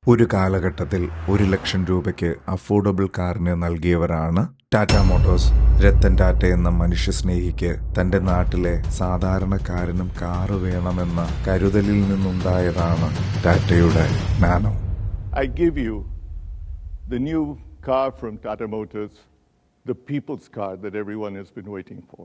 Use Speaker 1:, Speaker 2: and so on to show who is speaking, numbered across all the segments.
Speaker 1: ഒരു കാലഘട്ടത്തിൽ 1,00,000 രൂപയ്ക്ക് അഫോർഡബിൾ കാറിന് നൽകിയവരാണ് ടാറ്റ മോട്ടോഴ്സ്. രത്തൻ ടാറ്റ എന്ന മനുഷ്യസ്നേഹിക്ക് തന്റെ നാട്ടിലെ സാധാരണക്കാരനും കാറ് വേണമെന്ന കരുതലിൽ നിന്നുണ്ടായതാണ് ടാറ്റയുടെ nano.
Speaker 2: I give you the new car from Tata Motors, the people's car that everyone has been waiting for.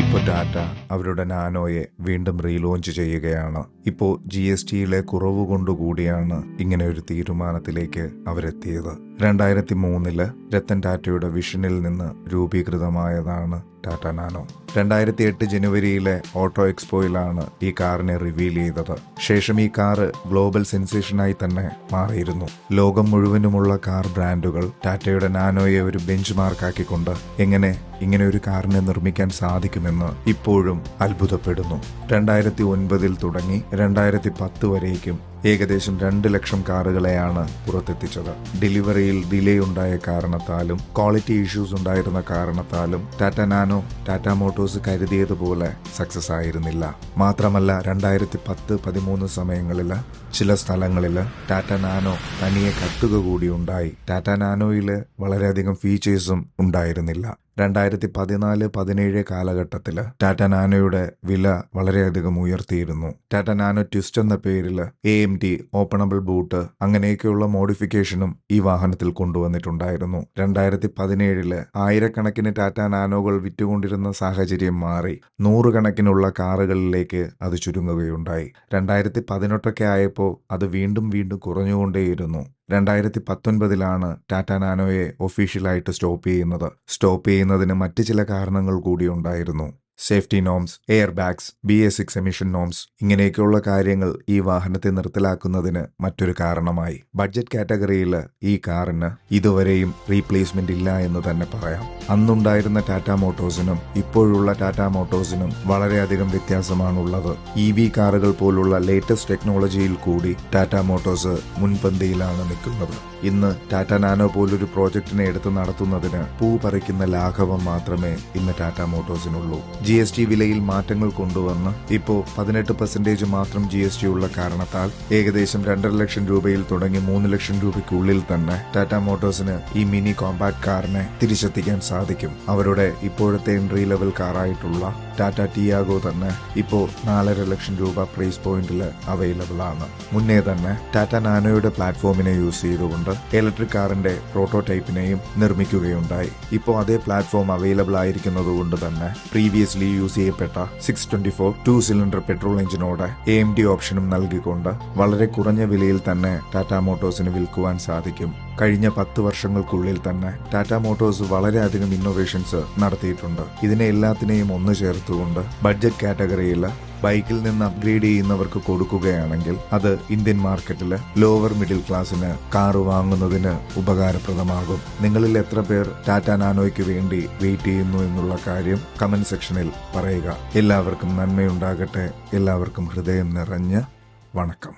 Speaker 1: ഇപ്പോൾ ടാറ്റ അവരുടെ നാനോയെ വീണ്ടും റീലോഞ്ച് ചെയ്യുകയാണ്. ഇപ്പോൾ GSTയിലെ കുറവ് കൊണ്ടുകൂടിയാണ് ഇങ്ങനെ ഒരു തീരുമാനത്തിലേക്ക് അവരെത്തിയത്. 2003 രത്തൻ ടാറ്റയുടെ വിഷനിൽ നിന്ന് രൂപീകൃതമായതാണ് ടാറ്റ നാനോ. 2008 ജനുവരിയിലെ ഓട്ടോ എക്സ്പോയിലാണ് ഈ കാറിനെ റിവീൽ ചെയ്തത്. ശേഷം ഈ കാറ് ഗ്ലോബൽ സെൻസേഷനായി തന്നെ മാറിയിരുന്നു. ലോകം മുഴുവനുമുള്ള കാർ ബ്രാൻഡുകൾ ടാറ്റയുടെ നാനോയെ ഒരു ബെഞ്ച് മാർക്കാക്കിക്കൊണ്ട് എങ്ങനെ ഇങ്ങനെ ഒരു കാറിനെ നിർമ്മിക്കാൻ സാധിക്കുമെന്ന് ഇപ്പോഴും അത്ഭുതപ്പെടുന്നു. 2009 തുടങ്ങി 2010 വരേക്കും ഏകദേശം 2 ലക്ഷം കാറുകളെയാണ് പുറത്തെത്തിച്ചത്. ഡെലിവറിയിൽ ഡിലേ ഉണ്ടായ കാരണത്താലും ക്വാളിറ്റി ഇഷ്യൂസ് ഉണ്ടായിരുന്ന കാരണത്താലും ടാറ്റ നാനോ ടാറ്റ മോട്ടോഴ്സ് കരുതിയതുപോലെ സക്സസ് ആയിരുന്നില്ല. മാത്രമല്ല 2010-13 സമയങ്ങളിൽ ചില സ്ഥലങ്ങളിൽ ടാറ്റ നാനോ തനിയെ കത്തുക കൂടി ഉണ്ടായി. ടാറ്റ നാനോയിൽ വളരെയധികം ഫീച്ചേഴ്സും ഉണ്ടായിരുന്നില്ല. 2014-17 കാലഘട്ടത്തിൽ ടാറ്റ നാനോയുടെ വില വളരെയധികം ഉയർത്തിയിരുന്നു. ടാറ്റ നാനോ ട്വിസ്റ്റ് എന്ന പേരിൽ AMT ഓപ്പണബിൾ ബൂട്ട് അങ്ങനെയൊക്കെയുള്ള മോഡിഫിക്കേഷനും ഈ വാഹനത്തിൽ കൊണ്ടുവന്നിട്ടുണ്ടായിരുന്നു. 2017 ആയിരക്കണക്കിന് ടാറ്റ നാനോകൾ വിറ്റുകൊണ്ടിരുന്ന സാഹചര്യം മാറി 100 കണക്കിനുള്ള കാറുകളിലേക്ക് അത് ചുരുങ്ങുകയുണ്ടായി. 2018 ആയപ്പോൾ അത് വീണ്ടും കുറഞ്ഞുകൊണ്ടേയിരുന്നു. 2019 ടാറ്റ നാനോയെ ഒഫീഷ്യലായിട്ട് സ്റ്റോപ്പ് ചെയ്യുന്നതിന് മറ്റ് ചില കാരണങ്ങൾ കൂടി ഉണ്ടായിരുന്നു. Safety norms, air bags, BS6 emission norms ഇങ്ങനെയൊക്കെയുള്ള കാര്യങ്ങൾ ഈ വാഹനത്തെ നിർത്തലാക്കുന്നതിന് മറ്റൊരു കാരണമായി. ബഡ്ജറ്റ് കാറ്റഗറിയിൽ ഈ കാറിന് ഇതുവരെയും റീപ്ലേസ്മെന്റ് ഇല്ല എന്ന് തന്നെ പറയാം. അന്നുണ്ടായിരുന്ന ടാറ്റ മോട്ടോഴ്സിനും ഇപ്പോഴുള്ള ടാറ്റ മോട്ടോഴ്സിനും വളരെയധികം വ്യത്യാസമാണുള്ളത്. EV കാറുകൾ പോലുള്ള ലേറ്റസ്റ്റ് ടെക്നോളജിയിൽ കൂടി ടാറ്റ മോട്ടോഴ്സ് മുൻപന്തിയിലാണ് നിൽക്കുന്നത്. ഇന്ന് ടാറ്റ നാനോ പോലൊരു പ്രോജക്റ്റിനെ എടുത്ത് നടത്തുന്നതിന് പൂ പറിക്കുന്ന ലാഘവം മാത്രമേ ഇന്ന് ടാറ്റ മോട്ടോഴ്സിനുള്ളൂ. GST വിലയിൽ മാറ്റങ്ങൾ കൊണ്ടുവന്ന് ഇപ്പോൾ 18% മാത്രം GST ഉള്ള കാരണത്താൽ ഏകദേശം 2.5 ലക്ഷം രൂപയിൽ തുടങ്ങി 3 ലക്ഷം രൂപയ്ക്കുള്ളിൽ തന്നെ ടാറ്റ മോട്ടോഴ്സിന് ഈ മിനി കോമ്പാക്ട് കാറിനെ തിരിച്ചെത്തിക്കാൻ സാധിക്കും. അവരുടെ ഇപ്പോഴത്തെ എൻട്രി ലെവൽ കാറായിട്ടുള്ള ടാറ്റ ടിയാഗോ തന്നെ ഇപ്പോൾ 4.5 ലക്ഷം രൂപ പ്രൈസ് പോയിന്റിൽ അവൈലബിൾ ആണ്. മുന്നേ തന്നെ ടാറ്റ നാനോയുടെ പ്ലാറ്റ്ഫോമിനെ യൂസ് ചെയ്തുകൊണ്ട് ഇലക്ട്രിക് കാറിന്റെ പ്രോട്ടോടൈപ്പിനെയും നിർമ്മിക്കുകയുണ്ടായി. ഇപ്പോൾ അതേ പ്ലാറ്റ്ഫോം അവൈലബിൾ ആയിരിക്കുന്നത് കൊണ്ട് തന്നെ പ്രീവിയസ്ലി യൂസ് ചെയ്യപ്പെട്ട 624 2 സിലിണ്ടർ പെട്രോൾ എഞ്ചിനോട് AMD ഓപ്ഷനും നൽകിക്കൊണ്ട് വളരെ കുറഞ്ഞ വിലയിൽ തന്നെ ടാറ്റ മോട്ടോഴ്സിന് വിൽക്കുവാൻ സാധിക്കും. കഴിഞ്ഞ 10 വർഷങ്ങൾക്കുള്ളിൽ തന്നെ ടാറ്റ മോട്ടോഴ്സ് വളരെയധികം ഇന്നോവേഷൻസ് നടത്തിയിട്ടുണ്ട്. ഇതിനെ എല്ലാത്തിനെയും ഒന്ന് ചേർത്തുകൊണ്ട് ബഡ്ജറ്റ് കാറ്റഗറിയിൽ ബൈക്കിൽ നിന്ന് അപ്ഗ്രേഡ് ചെയ്യുന്നവർക്ക് കൊടുക്കുകയാണെങ്കിൽ അത് ഇന്ത്യൻ മാർക്കറ്റിൽ ലോവർ മിഡിൽ ക്ലാസ്സിന് കാറ് വാങ്ങുന്നതിന് ഉപകാരപ്രദമാകും. നിങ്ങളിൽ എത്ര പേർ ടാറ്റ നാനോയ്ക്ക് വേണ്ടി വെയിറ്റ് ചെയ്യുന്നു എന്നുള്ള കാര്യം കമന്റ് സെക്ഷനിൽ പറയുക. എല്ലാവർക്കും നന്മയുണ്ടാകട്ടെ. എല്ലാവർക്കും ഹൃദയം നിറഞ്ഞ വണക്കം.